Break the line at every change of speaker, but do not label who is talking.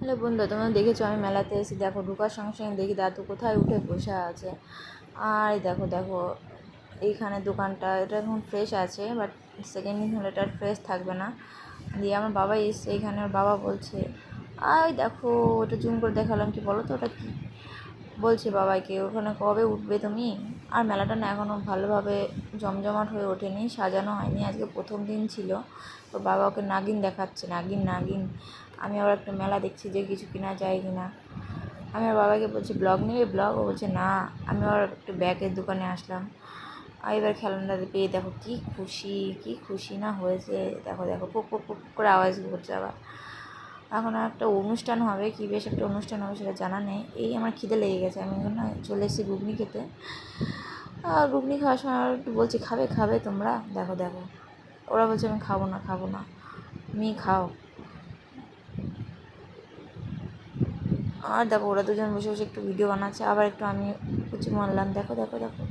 Hello বন্ধু, তোমরা দেখেছো আমি মেলাতে এসে দেখো ঢোকার সঙ্গে সঙ্গে দেখি দাদু কোথায় উঠে বসে আছে। আর দেখো দেখো এইখানে দোকানটা এটা এখন ফ্রেশ আছে, বাট সেকেন্ড দিন হলে এটা ফ্রেশ থাকবে না। দিয়ে আমার বাবা এসছে এখানে, ওর বাবা বলছে আয় দেখো, ওটা জুম করে দেখালাম, কি বলো তো ওটা কি বলছে বাবাকে, ওখানে কবে উঠবে তুমি। আর মেলাটা না এখনও ভালোভাবে জমজমাট হয়ে ওঠেনি, সাজানো হয়নি, আজকে প্রথম দিন ছিল। তো বাবা ওকে নাগিন দেখাচ্ছে, নাগিন নাগিন। আমি আবার একটা মেলা দেখছি যে কিছু কিনা যায় কিনা। আমি আর বাবাকে বলছি ব্লগ নেবে, ব্লগ, ও বলছে না। আমি আবার একটু ব্যাগের দোকানে আসলাম। আর এবার খেলনাটা পেয়ে দেখো কি খুশি, কি খুশি না হয়েছে। দেখো দেখো পুক পুক পুক করে আওয়াজ করছে আবার। এখন একটা অনুষ্ঠান হবে, কি বেশ একটা অনুষ্ঠান হবে সেটা জানা নেই। এই আমার খিদে লেগে গেছে, আমি এখন না চলে এসেছি ঘুগনি খেতে। আর ঘুগনি খাওয়ার সময় আর একটু বলছি খাবে খাবে তোমরা, দেখো দেখো ওরা বলছে আমি খাবো না খাবো না, তুমি খাও। আর দেখো ওরা দুজন বসে বসে একটু ভিডিও বানাচ্ছে, আবার একটু আমি কুচি মারলাম, দেখো দেখো দেখো।